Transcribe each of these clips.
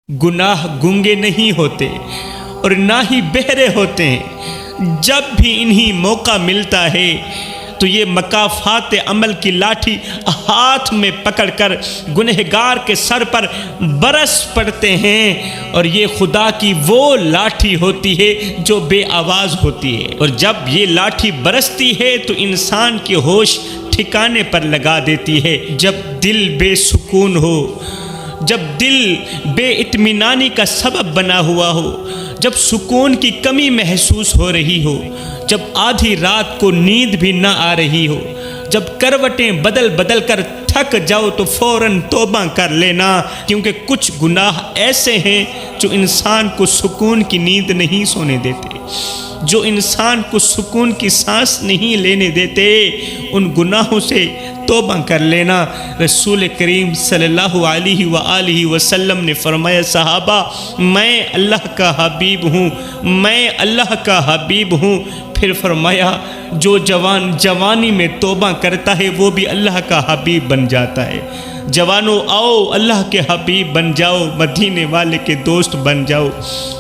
گناہ گنگے نہیں ہوتے اور نہ ہی بہرے ہوتے ہیں۔ جب بھی انہیں موقع ملتا ہے تو یہ مکافات عمل کی لاٹھی ہاتھ میں پکڑ کر گنہگار کے سر پر برس پڑتے ہیں، اور یہ خدا کی وہ لاٹھی ہوتی ہے جو بے آواز ہوتی ہے، اور جب یہ لاٹھی برستی ہے تو انسان کے ہوش ٹھکانے پر لگا دیتی ہے۔ جب دل بے سکون ہو، جب دل بے اطمینانی کا سبب بنا ہوا ہو، جب سکون کی کمی محسوس ہو رہی ہو، جب آدھی رات کو نیند بھی نہ آ رہی ہو، جب کروٹیں بدل بدل کر تھک جاؤ تو فوراً توبہ کر لینا، کیونکہ کچھ گناہ ایسے ہیں جو انسان کو سکون کی نیند نہیں سونے دیتے، جو انسان کو سکون کی سانس نہیں لینے دیتے۔ ان گناہوں سے توبہ کر لینا۔ رسول کریم صلی اللہ علیہ وآلہ وسلم نے فرمایا، صحابہ میں اللہ کا حبیب ہوں، میں اللہ کا حبیب ہوں۔ پھر فرمایا جو جوان جوانی میں توبہ کرتا ہے وہ بھی اللہ کا حبیب بن جاتا ہے۔ جوانوں آؤ اللہ کے حبیب بن جاؤ، مدینے والے کے دوست بن جاؤ۔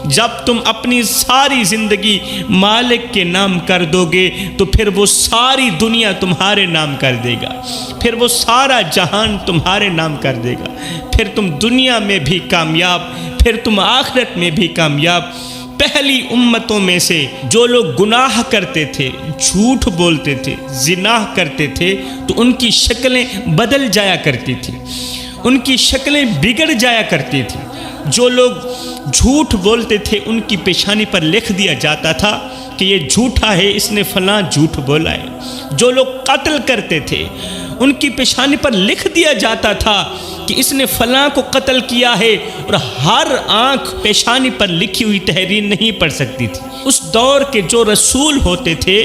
جب تم اپنی ساری زندگی مالک کے نام کر دو گے تو پھر وہ ساری دنیا تمہارے نام کر دے گا، پھر وہ سارا جہان تمہارے نام کر دے گا، پھر تم دنیا میں بھی کامیاب، پھر تم آخرت میں بھی کامیاب۔ پہلی امتوں میں سے جو لوگ گناہ کرتے تھے، جھوٹ بولتے تھے، زنا کرتے تھے تو ان کی شکلیں بدل جایا کرتی تھیں، ان کی شکلیں بگڑ جایا کرتی تھیں۔ جو لوگ جھوٹ بولتے تھے ان کی پیشانی پر لکھ دیا جاتا تھا کہ یہ جھوٹا ہے، اس نے فلاں جھوٹ بولا ہے۔ جو لوگ قتل کرتے تھے ان کی پیشانی پر لکھ دیا جاتا تھا کہ اس نے فلاں کو قتل کیا ہے، اور ہر آنکھ پیشانی پر لکھی ہوئی تحریر نہیں پڑھ سکتی تھی۔ اس دور کے جو رسول ہوتے تھے،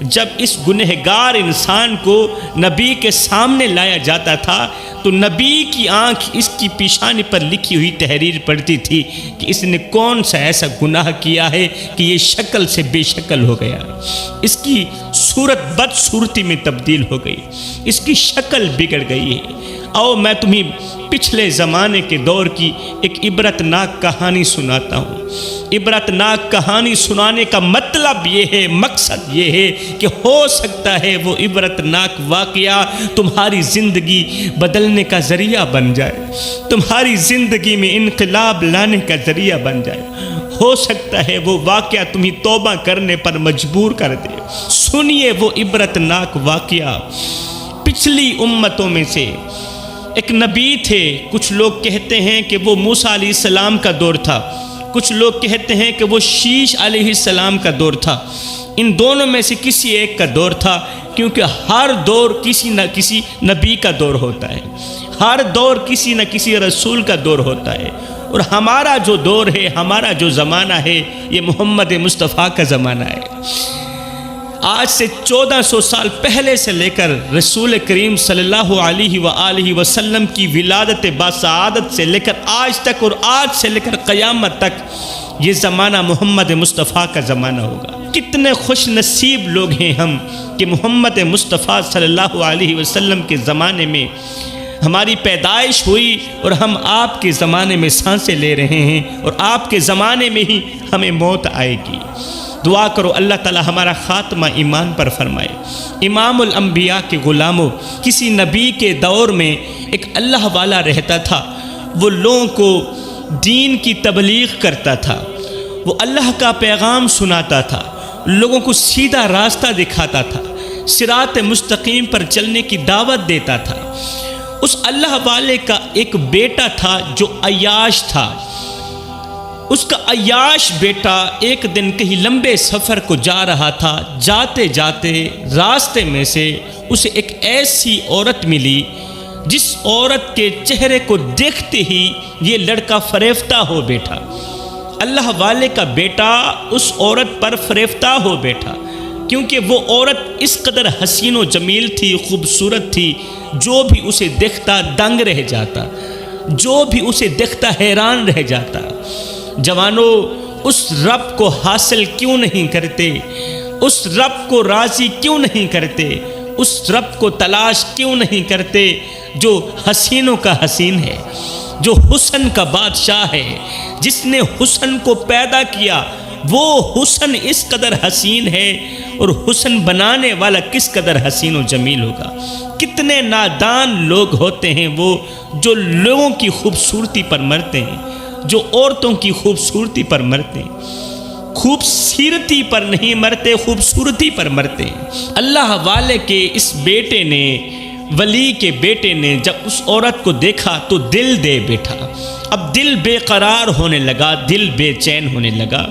جب اس گنہگار انسان کو نبی کے سامنے لایا جاتا تھا تو نبی کی آنکھ اس کی پیشانی پر لکھی ہوئی تحریر پڑھتی تھی کہ اس نے کون سا ایسا گناہ کیا ہے کہ یہ شکل سے بے شکل ہو گیا، اس کی صورت بد صورتی میں تبدیل ہو گئی، اس کی شکل بگڑ گئی ہے۔ آؤ میں تمہیں پچھلے زمانے کے دور کی ایک عبرتناک کہانی سناتا ہوں۔ عبرتناک کہانی سنانے کا مطلب یہ ہے، مقصد یہ ہے کہ ہو سکتا ہے وہ عبرتناک واقعہ تمہاری زندگی بدلنے کا ذریعہ بن جائے، تمہاری زندگی میں انقلاب لانے کا ذریعہ بن جائے۔ ہو سکتا ہے وہ واقعہ تمہیں توبہ کرنے پر مجبور کر دے۔ سنیے وہ عبرتناک واقعہ۔ پچھلی امتوں میں سے ایک نبی تھے، کچھ لوگ کہتے ہیں کہ وہ موسیٰ علیہ السلام کا دور تھا، کچھ لوگ کہتے ہیں کہ وہ شیش علیہ السلام کا دور تھا۔ ان دونوں میں سے کسی ایک کا دور تھا، کیونکہ ہر دور کسی نہ کسی نبی کا دور ہوتا ہے، ہر دور کسی نہ کسی رسول کا دور ہوتا ہے، اور ہمارا جو دور ہے، ہمارا جو زمانہ ہے، یہ محمد مصطفیٰ کا زمانہ ہے۔ آج سے 1400 سال پہلے سے لے کر رسول کریم صلی اللہ علیہ وآلہ وسلم کی ولادت باسعادت سے لے کر آج تک، اور آج سے لے کر قیامت تک یہ زمانہ محمد مصطفیٰ کا زمانہ ہوگا۔ کتنے خوش نصیب لوگ ہیں ہم کہ محمد مصطفیٰ صلی اللہ علیہ وسلم کے زمانے میں ہماری پیدائش ہوئی، اور ہم آپ کے زمانے میں سانسیں لے رہے ہیں، اور آپ کے زمانے میں ہی ہمیں موت آئے گی۔ دعا کرو اللہ تعالی ہمارا خاتمہ ایمان پر فرمائے۔ امام الانبیاء کے غلاموں، کسی نبی کے دور میں ایک اللہ والا رہتا تھا، وہ لوگوں کو دین کی تبلیغ کرتا تھا، وہ اللہ کا پیغام سناتا تھا، لوگوں کو سیدھا راستہ دکھاتا تھا، صراط مستقیم پر چلنے کی دعوت دیتا تھا۔ اس اللہ والے کا ایک بیٹا تھا جو عیاش تھا۔ اس کا عیاش بیٹا ایک دن کہیں لمبے سفر کو جا رہا تھا، جاتے جاتے راستے میں سے اسے ایک ایسی عورت ملی جس عورت کے چہرے کو دیکھتے ہی یہ لڑکا فریفتہ ہو بیٹھا۔ اللہ والے کا بیٹا اس عورت پر فریفتہ ہو بیٹھا، کیونکہ وہ عورت اس قدر حسین و جمیل تھی، خوبصورت تھی، جو بھی اسے دیکھتا دنگ رہ جاتا، جو بھی اسے دیکھتا حیران رہ جاتا۔ جوانوں، اس رب کو حاصل کیوں نہیں کرتے؟ اس رب کو راضی کیوں نہیں کرتے؟ اس رب کو تلاش کیوں نہیں کرتے جو حسینوں کا حسین ہے، جو حسن کا بادشاہ ہے، جس نے حسن کو پیدا کیا، وہ حسن اس قدر حسین ہے، اور حسن بنانے والا کس قدر حسین و جمیل ہوگا۔ کتنے نادان لوگ ہوتے ہیں وہ جو لوگوں کی خوبصورتی پر مرتے ہیں، جو عورتوں کی خوبصورتی پر مرتے ہیں، خوبصورتی پر نہیں مرتے، خوبصورتی پر مرتے ہیں۔ اللہ والے کے اس بیٹے نے، ولی کے بیٹے نے جب اس عورت کو دیکھا تو دل دے بیٹھا۔ اب دل بے قرار ہونے لگا، دل بے چین ہونے لگا۔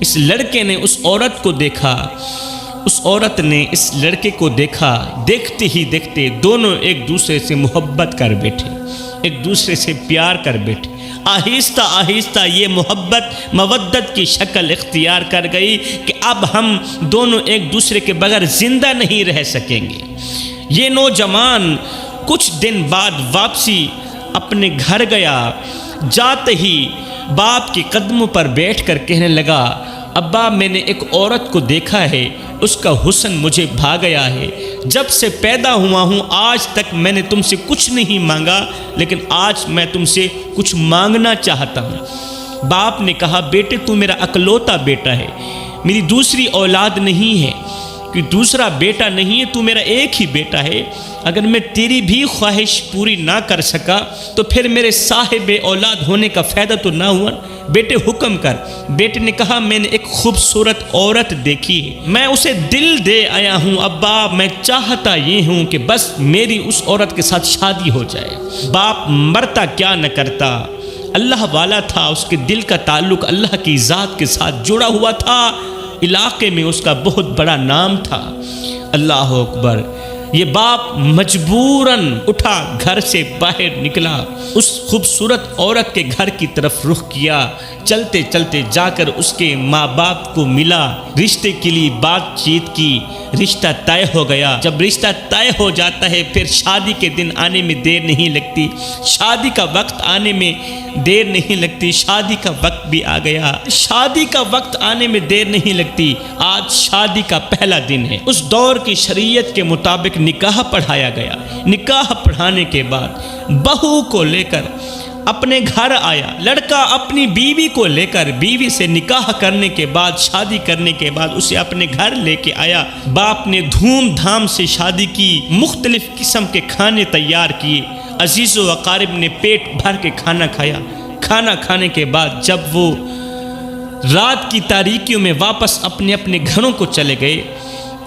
اس لڑکے نے اس عورت کو دیکھا، اس عورت نے اس لڑکے کو دیکھا، دیکھتے ہی دیکھتے دونوں ایک دوسرے سے محبت کر بیٹھے، ایک دوسرے سے پیار کر بیٹھے۔ آہستہ آہستہ یہ محبت مودت کی شکل اختیار کر گئی کہ اب ہم دونوں ایک دوسرے کے بغیر زندہ نہیں رہ سکیں گے۔ یہ نوجوان کچھ دن بعد واپسی اپنے گھر گیا، جاتے ہی باپ کے قدموں پر بیٹھ کر کہنے لگا، ابا میں نے ایک عورت کو دیکھا ہے، اس کا حسن مجھے بھا گیا ہے، جب سے پیدا ہوا ہوں آج تک میں نے تم سے کچھ نہیں مانگا، لیکن آج میں تم سے کچھ مانگنا چاہتا ہوں۔ باپ نے کہا، بیٹے تو میرا اکلوتا بیٹا ہے، میری دوسری اولاد نہیں ہے، کہ دوسرا بیٹا نہیں ہے، تو میرا ایک ہی بیٹا ہے، اگر میں تیری بھی خواہش پوری نہ کر سکا تو پھر میرے صاحب اولاد ہونے کا فائدہ تو نہ ہوا، بیٹے حکم کر۔ بیٹے نے کہا، میں نے ایک خوبصورت عورت دیکھی ہے، میں اسے دل دے آیا ہوں، ابا میں چاہتا یہ ہوں کہ بس میری اس عورت کے ساتھ شادی ہو جائے۔ باپ مرتا کیا نہ کرتا، اللہ والا تھا، اس کے دل کا تعلق اللہ کی ذات کے ساتھ جڑا ہوا تھا، علاقے میں اس کا بہت بڑا نام تھا۔ اللہ اکبر۔ یہ باپ مجبوراً اٹھا، گھر سے باہر نکلا، اس خوبصورت عورت کے گھر کی طرف رخ کیا، چلتے چلتے جا کر اس کے ماں باپ کو ملا، رشتے کے لیے بات چیت کی، رشتہ طے ہو گیا۔ جب رشتہ طے ہو جاتا ہے پھر شادی کے دن آنے میں دیر نہیں لگتی، شادی کا وقت آنے میں دیر نہیں لگتی، شادی کا وقت بھی آ گیا، شادی کا وقت آنے میں دیر نہیں لگتی۔ آج شادی کا پہلا دن ہے۔ اس دور کی شریعت کے مطابق نکاح پڑھایا گیا۔ نکاح پڑھانے کے بعد بہو کو لے کر اپنے گھر آیا، لڑکا اپنی بیوی کو لے کر، بیوی سے نکاح کرنے کے بعد، شادی کرنے کے بعد اسے اپنے گھر لے کے آیا۔ باپ نے دھوم دھام سے شادی کی، مختلف قسم کے کھانے تیار کیے، عزیز و اقارب نے پیٹ بھر کے کھانا کھایا۔ کھانا کھانے کے بعد جب وہ رات کی تاریکیوں میں واپس اپنے اپنے گھروں کو چلے گئے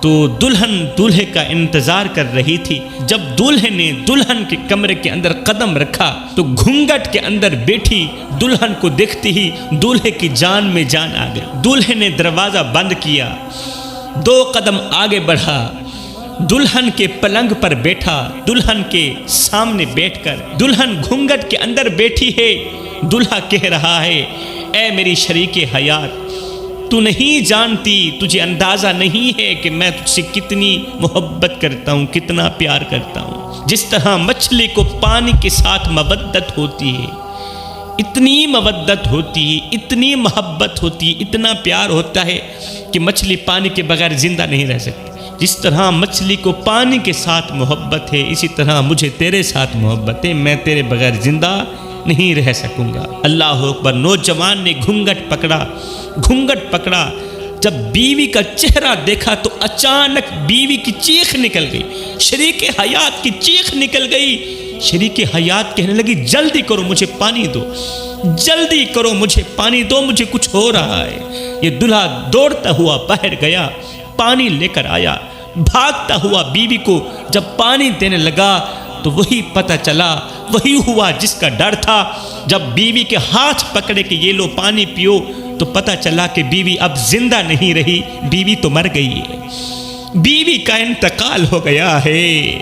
تو دلہن دولہے کا انتظار کر رہی تھی۔ جب دولہے نے دلہن کے کمرے کے اندر قدم رکھا تو گھونگھٹ کے اندر بیٹھی دلہن کو دیکھتے ہی دولہے کی جان میں جان آ گئی۔ دولہے نے دروازہ بند کیا، 2 قدم آگے بڑھا، دلہن کے پلنگ پر بیٹھا، دلہن کے سامنے بیٹھ کر، دلہن گھونگھٹ کے اندر بیٹھی ہے، دلہا کہہ رہا ہے، اے میری شریک حیات، تو نہیں جانتی، تجھے اندازہ نہیں ہے کہ میں تجھ سے کتنی محبت کرتا ہوں، کتنا پیار کرتا ہوں۔ جس طرح مچھلی کو پانی کے ساتھ مودت ہوتی ہے، اتنی مودت ہوتی ہے، اتنی محبت ہوتی ہے، اتنا پیار ہوتا ہے کہ مچھلی پانی کے بغیر زندہ نہیں رہ سکتی۔ جس طرح مچھلی کو پانی کے ساتھ محبت ہے، اسی طرح مجھے تیرے ساتھ محبت ہے، میں تیرے بغیر زندہ نہیں رہ سکوں گا۔ اللہ اکبر۔ نوجوان نے گھونگھٹ پکڑا، جب بیوی کا چہرہ دیکھا تو اچانک بیوی کی چیخ نکل گئی، شریک حیات کی چیخ نکل گئی۔ شریک حیات کہنے لگی، جلدی کرو مجھے پانی دو، جلدی کرو مجھے پانی دو، مجھے کچھ ہو رہا ہے۔ یہ دلہا دوڑتا ہوا باہر گیا، پانی لے کر آیا، بھاگتا ہوا بیوی کو جب پانی دینے لگا تو وہی پتہ چلا، وہی ہوا جس کا ڈر تھا۔ جب بیوی کے ہاتھ پکڑے کہ یہ لو پانی پیو تو پتہ چلا کہ بیوی اب زندہ نہیں رہی، بیوی تو مر گئی ہے، بیوی کا انتقال ہو گیا ہے،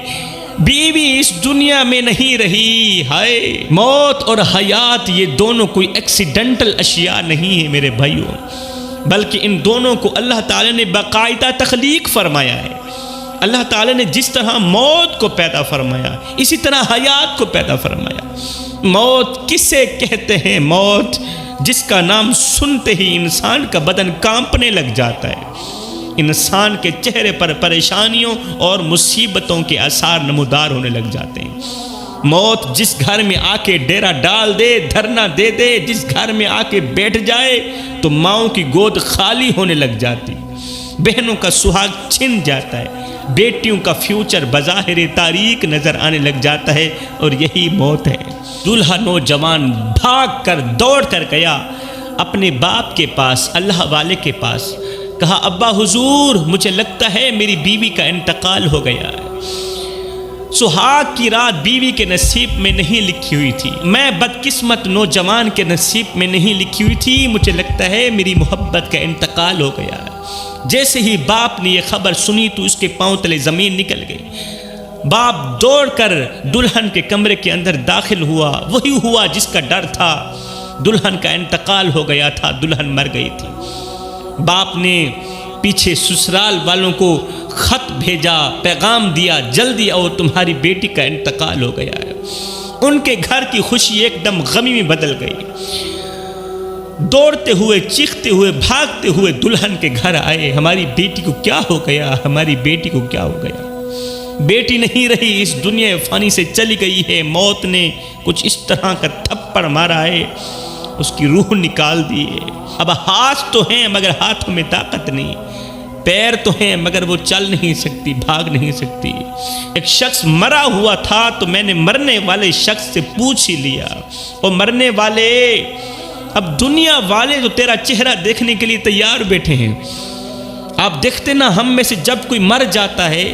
بیوی اس دنیا میں نہیں رہی۔ ہائے، موت اور حیات یہ دونوں کوئی ایکسیڈنٹل اشیاء نہیں ہے میرے بھائیوں، بلکہ ان دونوں کو اللہ تعالی نے باقاعدہ تخلیق فرمایا ہے۔ اللہ تعالی نے جس طرح موت کو پیدا فرمایا اسی طرح حیات کو پیدا فرمایا۔ موت کسے کہتے ہیں؟ موت جس کا نام سنتے ہی انسان کا بدن کانپنے لگ جاتا ہے، انسان کے چہرے پر پریشانیوں اور مصیبتوں کے آثار نمودار ہونے لگ جاتے ہیں۔ موت جس گھر میں آ کے ڈیرا ڈال دے، دھرنا دے دے، جس گھر میں آ کے بیٹھ جائے تو ماؤں کی گود خالی ہونے لگ جاتی، بہنوں کا سہاگ چھن جاتا ہے، بیٹیوں کا فیوچر بظاہر تاریک نظر آنے لگ جاتا ہے، اور یہی موت ہے۔ دولہا نوجوان بھاگ کر دوڑ کر گیا اپنے باپ کے پاس، اللہ والے کے پاس، کہا ابا حضور مجھے لگتا ہے میری بیوی کا انتقال ہو گیا ہے۔ سہاگ کی رات بیوی کے نصیب میں نہیں لکھی ہوئی تھی، میں بدقسمت نوجوان کے نصیب میں نہیں لکھی ہوئی تھی، مجھے لگتا ہے میری محبت کا انتقال ہو گیا ہے۔ جیسے ہی باپ نے یہ خبر سنی تو اس کے پاؤں تلے زمین نکل گئی۔ باپ دوڑ کر دلہن کے کمرے کے اندر داخل ہوا، وہی ہوا جس کا ڈر تھا، دلہن کا انتقال ہو گیا تھا، دلہن مر گئی تھی۔ باپ نے پیچھے سسرال والوں کو خط بھیجا، پیغام دیا، جلدی آؤ تمہاری بیٹی کا انتقال ہو گیا ہے۔ ان کے گھر کی خوشی ایک دم غمی میں بدل گئی۔ دوڑتے ہوئے، چیختے ہوئے، بھاگتے ہوئے دلہن کے گھر آئے، ہماری بیٹی کو کیا ہو گیا، ہماری بیٹی کو کیا ہو گیا؟ بیٹی نہیں رہی، اس دنیا فانی سے چلی گئی ہے، موت نے کچھ اس طرح کا تھپڑ مارا ہے، اس کی روح نکال دی ہے۔ اب ہاتھ تو ہیں مگر ہاتھوں میں طاقت نہیں، پیر تو ہیں مگر وہ چل نہیں سکتی، بھاگ نہیں سکتی۔ ایک شخص مرا ہوا تھا تو میں نے مرنے والے شخص سے پوچھ ہی لیا، اور مرنے والے، اب دنیا والے تو تیرا چہرہ دیکھنے کے لیے تیار بیٹھے ہیں۔ آپ دیکھتے نا، ہم میں سے جب کوئی مر جاتا ہے،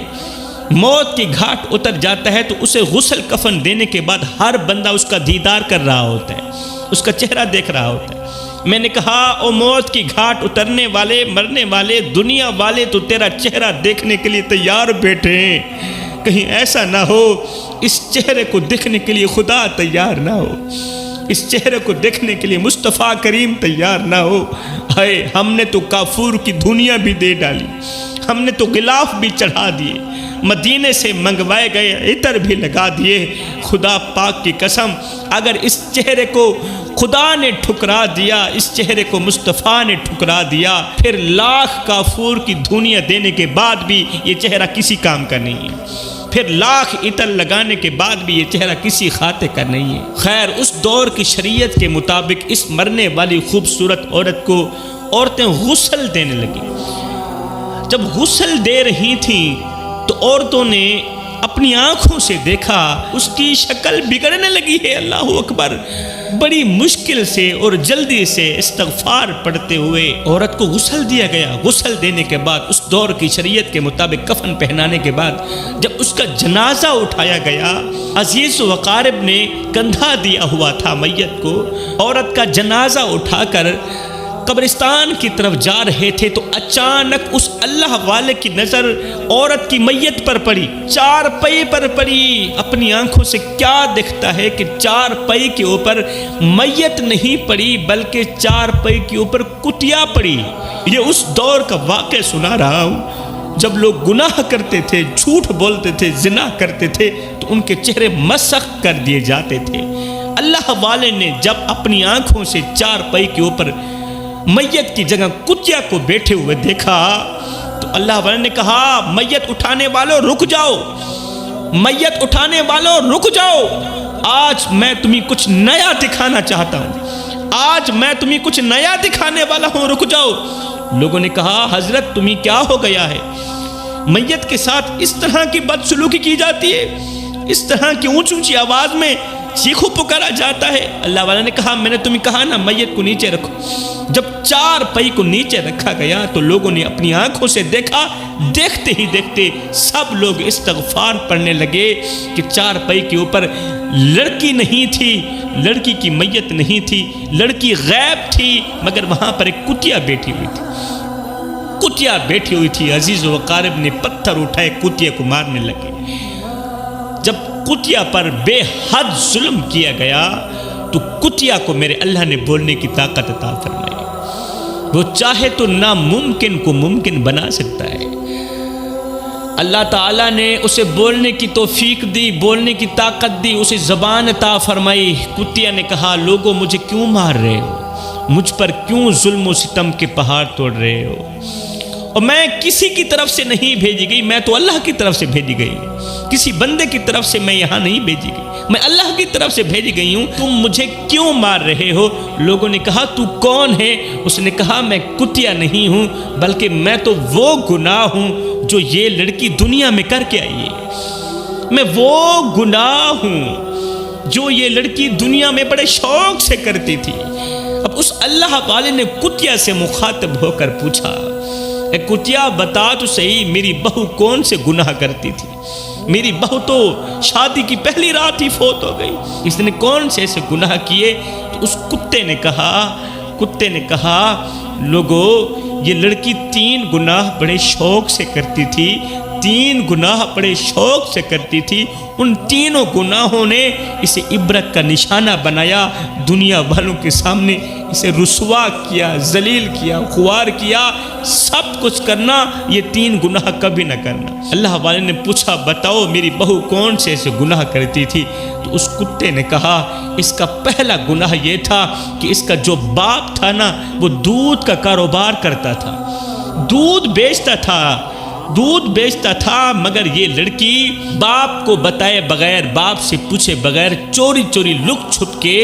موت کی گھاٹ اتر جاتا ہے، تو اسے غسل کفن دینے کے بعد ہر بندہ اس کا دیدار کر رہا ہوتا ہے، اس کا چہرہ دیکھ رہا ہوتا ہے۔ میں نے کہا او موت کی گھاٹ اترنے والے، مرنے والے، دنیا والے تو تیرا چہرہ دیکھنے کے لیے تیار بیٹھے ہیں، کہیں ایسا نہ ہو اس چہرے کو دیکھنے کے لیے خدا تیار نہ ہو، اس چہرے کو دیکھنے کے لیے مصطفیٰ کریم تیار نہ ہو۔ ہائے، ہم نے تو کافور کی دنیا بھی دے ڈالی، ہم نے تو غلاف بھی چڑھا دیے، مدینے سے منگوائے گئے عطر بھی لگا دیے۔ خدا پاک کی قسم، اگر اس چہرے کو خدا نے ٹھکرا دیا، اس چہرے کو مصطفیٰ نے ٹھکرا دیا، پھر لاکھ کافور کی دنیا دینے کے بعد بھی یہ چہرہ کسی کام کا نہیں ہے، پھر لاکھ عطر لگانے کے بعد بھی یہ چہرہ کسی خاطر کا نہیں ہے۔ خیر، اس دور کی شریعت کے مطابق اس مرنے والی خوبصورت عورت کو عورتیں غسل دینے لگیں۔ جب غسل دے رہی تھیں تو عورتوں نے اپنی آنکھوں سے دیکھا اس کی شکل بگڑنے لگی ہے۔ اللہ اکبر! بڑی مشکل سے اور جلدی سے استغفار پڑھتے ہوئے عورت کو غسل دیا گیا۔ غسل دینے کے بعد اس دور کی شریعت کے مطابق کفن پہنانے کے بعد جب اس کا جنازہ اٹھایا گیا، عزیز و اقارب نے کندھا دیا ہوا تھا میت کو، عورت کا جنازہ اٹھا کر قبرستان کی طرف جا رہے تھے تو اچانک اس اللہ والے کی نظر عورت کی میت پر پڑی، چار پئی پر پڑی۔ اپنی آنکھوں سے کیا دکھتا ہے کہ چار پئی کے اوپر میت نہیں پڑی بلکہ چار پئی کے اوپر کٹیا پڑی۔ یہ اس دور کا واقعہ سنا رہا ہوں جب لوگ گناہ کرتے تھے، جھوٹ بولتے تھے، زنا کرتے تھے تو ان کے چہرے مسخ کر دیے جاتے تھے۔ اللہ والے نے جب اپنی آنکھوں سے چار پئی کے اوپر میت کی جگہ کتیا کو بیٹھے ہوئے دیکھا تو اللہ والے نے کہا میت اٹھانے والوں رک جاؤ، میت اٹھانے والوں رک جاؤ، آج میں تمہیں کچھ نیا دکھانا چاہتا ہوں، آج میں تمہیں کچھ نیا دکھانے والا ہوں، رک جاؤ۔ لوگوں نے کہا حضرت تمہیں کیا ہو گیا ہے؟ میت کے ساتھ اس طرح کی بدسلوکی کی جاتی ہے، اس طرح کی اونچ اونچی آواز میں چیخو پکارا جاتا ہے؟ اللہ والا نے کہا میں نے تمہیں کہا نا میت کو نیچے رکھو۔ جب چار پئی کو نیچے رکھا گیا تو لوگوں نے اپنی آنکھوں سے دیکھا، دیکھتے ہی دیکھتے سب لوگ استغفار پڑھنے لگے کہ چار پئی کے اوپر لڑکی نہیں تھی، لڑکی کی میت نہیں تھی، لڑکی غائب تھی، مگر وہاں پر ایک کتیا بیٹھی ہوئی تھی، کتیا بیٹھی ہوئی تھی۔ عزیز و اقارب نے پتھر اٹھائے، کتیا کو مارنے لگے۔ جب کتیا پر بے حد ظلم کیا گیا تو کتیا کو میرے اللہ نے بولنے کی طاقت عطا فرمائی۔ وہ چاہے تو ناممکن کو ممکن بنا سکتا ہے۔ اللہ تعالیٰ نے اسے بولنے کی توفیق دی، بولنے کی طاقت دی، اسے زبان عطا فرمائی۔ کتیا نے کہا لوگوں مجھے کیوں مار رہے ہو، مجھ پر کیوں ظلم و ستم کے پہاڑ توڑ رہے ہو؟ اور میں کسی کی طرف سے نہیں بھیجی گئی، میں تو اللہ کی طرف سے بھیجی گئی، کسی بندے کی طرف سے میں یہاں نہیں بھیجی گئی، میں اللہ کی طرف سے بھیجی گئی ہوں، تم مجھے کیوں مار رہے ہو؟ لوگوں نے کہا تو کون ہے؟ اس نے کہا میں کتیا نہیں ہوں، بلکہ میں تو وہ گناہ ہوں جو یہ لڑکی دنیا میں کر کے آئی ہے، میں وہ گناہ ہوں جو یہ لڑکی دنیا میں بڑے شوق سے کرتی تھی۔ اب اس اللہ والے نے کتیا سے مخاطب ہو کر پوچھا، اے کتیا بتا تو صحیح میری بہو کون سے گناہ کرتی تھی؟ میری بہو تو شادی کی پہلی رات ہی فوت ہو گئی، اس نے کون سے ایسے گناہ کیے؟ تو اس کتے نے کہا لوگو یہ لڑکی 3 گناہ بڑے شوق سے کرتی تھی، 3 گناہ بڑے شوق سے کرتی تھی، ان 3 گناہوں نے اسے عبرت کا نشانہ بنایا، دنیا والوں کے سامنے اسے رسوا کیا، ذلیل کیا، خوار کیا، سب کچھ کرنا، یہ 3 گناہ کبھی نہ کرنا۔ اللہ والے نے پوچھا بتاؤ میری بہو کون سے ایسے گناہ کرتی تھی؟ تو اس کتے نے کہا اس کا پہلا گناہ یہ تھا کہ اس کا جو باپ تھا نا وہ دودھ کا کاروبار کرتا تھا، دودھ بیچتا تھا، مگر یہ لڑکی باپ کو بتائے بغیر، باپ سے پوچھے بغیر چوری چوری لک چھپ کے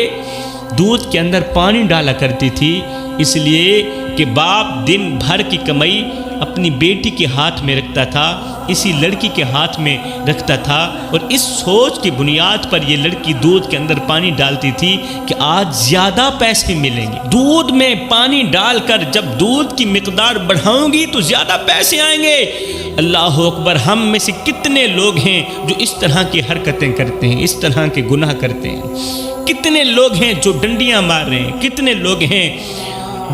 دودھ کے اندر پانی ڈالا کرتی تھی، اس لیے کہ باپ دن بھر کی کمائی اپنی بیٹی کے ہاتھ میں رکھتا تھا، اسی لڑکی کے ہاتھ میں رکھتا تھا، اور اس سوچ کی بنیاد پر یہ لڑکی دودھ کے اندر پانی ڈالتی تھی کہ آج زیادہ پیسے ملیں گے، دودھ میں پانی ڈال کر جب دودھ کی مقدار بڑھاؤں گی تو زیادہ پیسے آئیں گے۔ اللہ اکبر، ہم میں سے کتنے لوگ ہیں جو اس طرح کی حرکتیں کرتے ہیں، اس طرح کے گناہ کرتے ہیں؟ کتنے لوگ ہیں جو ڈنڈیاں مار رہے ہیں، کتنے لوگ ہیں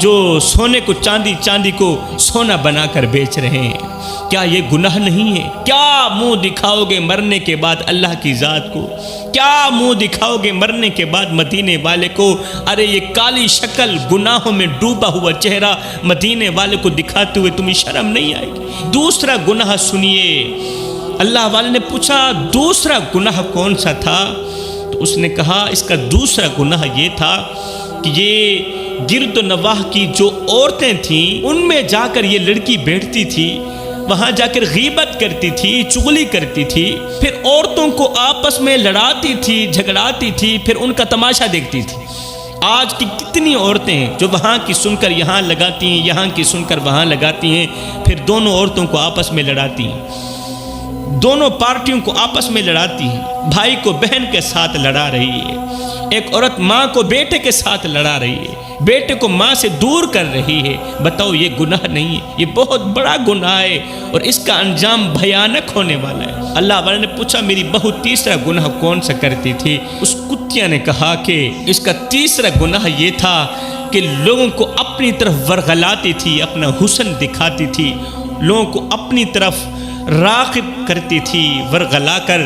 جو سونے کو چاندی کو سونا بنا کر بیچ رہے ہیں؟ کیا یہ گناہ نہیں ہے؟ کیا منہ دکھاؤ گے مرنے کے بعد اللہ کی ذات کو؟ کیا منہ دکھاؤ گے مرنے کے بعد مدینے والے کو؟ ارے یہ کالی شکل، گناہوں میں ڈوبا ہوا چہرہ مدینے والے کو دکھاتے ہوئے تمہیں شرم نہیں آئے گی؟ دوسرا گناہ سنیے، اللہ والے نے پوچھا دوسرا گناہ کون سا تھا؟ تو اس نے کہا اس کا دوسرا گناہ یہ تھا کہ یہ گرد و نواح کی جو عورتیں تھیں ان میں جا کر یہ لڑکی بیٹھتی تھی، وہاں جا کر غیبت کرتی تھی، چغلی کرتی تھی، پھر عورتوں کو آپس میں لڑاتی تھی، جھگڑاتی تھی، پھر ان کا تماشا دیکھتی تھی۔ آج کی کتنی عورتیں ہیں جو وہاں کی سن کر یہاں لگاتی ہیں، یہاں کی سن کر وہاں لگاتی ہیں، پھر دونوں عورتوں کو آپس میں لڑاتی ہیں، دونوں پارٹیوں کو آپس میں لڑاتی ہیں، بھائی کو بہن کے ساتھ لڑا رہی ہے، ایک عورت ماں کو بیٹے کے ساتھ لڑا رہی ہے، بیٹے کو ماں سے دور کر رہی ہے۔ بتاؤ یہ گناہ نہیں ہے؟ یہ بہت بڑا گناہ ہے اور اس کا انجام بھیانک ہونے والا ہے۔ اللہ والے نے پوچھا میری بہو تیسرا گناہ کون سا کرتی تھی؟ اس کتیا نے کہا کہ اس کا تیسرا گناہ یہ تھا کہ لوگوں کو اپنی طرف ورغلاتی تھی، اپنا حسن دکھاتی تھی، لوگوں کو اپنی طرف راغب کرتی تھی، ورغلا کر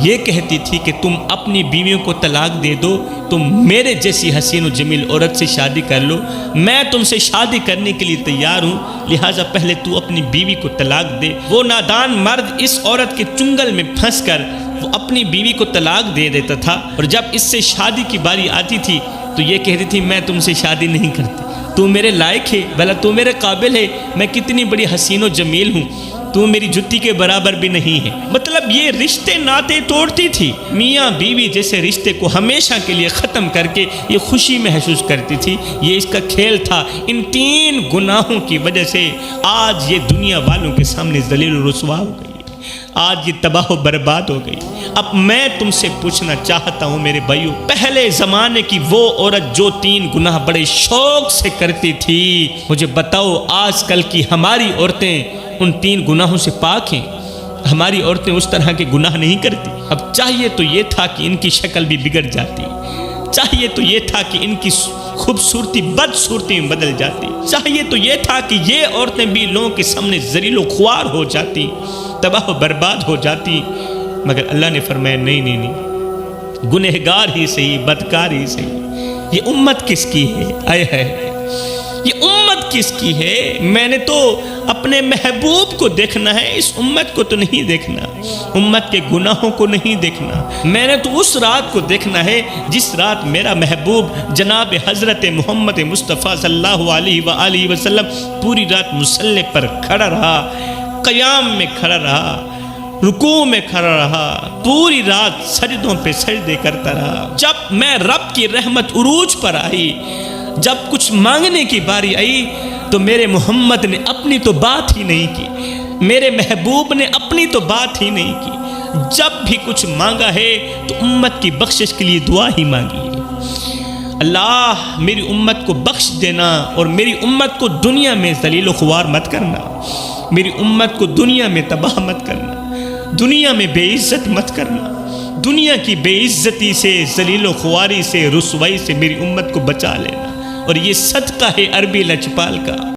یہ کہتی تھی کہ تم اپنی بیویوں کو طلاق دے دو، تم میرے جیسی حسین و جمیل عورت سے شادی کر لو، میں تم سے شادی کرنے کے لیے تیار ہوں، لہٰذا پہلے تو اپنی بیوی کو طلاق دے۔ وہ نادان مرد اس عورت کے چنگل میں پھنس کر وہ اپنی بیوی کو طلاق دے دیتا تھا، اور جب اس سے شادی کی باری آتی تھی تو یہ کہتی تھی میں تم سے شادی نہیں کرتی، تو میرے لائق ہے، بھلا تو میرے قابل ہے، میں کتنی بڑی حسین و جمیل ہوں، تو میری جتی کے برابر بھی نہیں ہے۔ مطلب یہ رشتے ناتے توڑتی تھی، میاں بیوی جیسے رشتے کو ہمیشہ کے لیے ختم کر کے یہ خوشی محسوس کرتی تھی، یہ اس کا کھیل تھا۔ ان 3 گناہوں کی وجہ سے آج یہ دنیا والوں کے سامنے ذلیل و رسوا ہو گئی، آج یہ تباہ و برباد ہو گئی۔ اب میں تم سے پوچھنا چاہتا ہوں میرے بھائیو، پہلے زمانے کی وہ عورت جو 3 گناہ بڑے شوق سے کرتی تھی، مجھے بتاؤ آج کل کی ہماری عورتیں ان 3 گناہوں سے پاک ہیں؟ ہماری عورتیں اس طرح کے گناہ نہیں کرتی؟ اب چاہیے تو یہ تھا کہ ان کی شکل بھی بگڑ جاتی، چاہیے تو یہ تھا کہ ان کی خوبصورتی بدصورتی میں بدل جاتی، چاہیے تو یہ تھا کہ یہ عورتیں بھی لوگوں کے سامنے ذلیل و خوار ہو جاتی، تباہ و برباد ہو جاتی، مگر اللہ نے فرمایا نہیں، گنہگار ہی صحیح، بدکار ہی صحیح، یہ امت کس کی ہے؟ آئے ہے یہ امت کس کی ہے؟ میں نے تو اپنے محبوب کو دیکھنا ہے، اس امت کو تو نہیں دیکھنا، امت کے گناہوں کو نہیں دیکھنا۔ میں نے تو اس رات کو دیکھنا ہے جس رات میرا محبوب جناب حضرت محمد مصطفیٰ صلی اللہ علیہ وآلہ وسلم پوری رات مصلی پر کھڑا رہا، قیام میں کھڑا رہا، رکوع میں کھڑا رہا، پوری رات سجدوں پہ سجدے کرتا رہا۔ جب میں رب کی رحمت عروج پر آئی، جب کچھ مانگنے کی باری آئی تو میرے محمد نے اپنی تو بات ہی نہیں کی، میرے محبوب نے اپنی تو بات ہی نہیں کی۔ جب بھی کچھ مانگا ہے تو امت کی بخشش کے لیے دعا ہی مانگی ہے۔ اللہ میری امت کو بخش دینا اور میری امت کو دنیا میں ذلیل و خوار مت کرنا، میری امت کو دنیا میں تباہ مت کرنا، دنیا میں بے عزت مت کرنا، دنیا کی بے عزتی سے، ذلیل و خواری سے، رسوائی سے میری امت کو بچا لینا۔ اور یہ صدقہ ہے عربی لجپال کا۔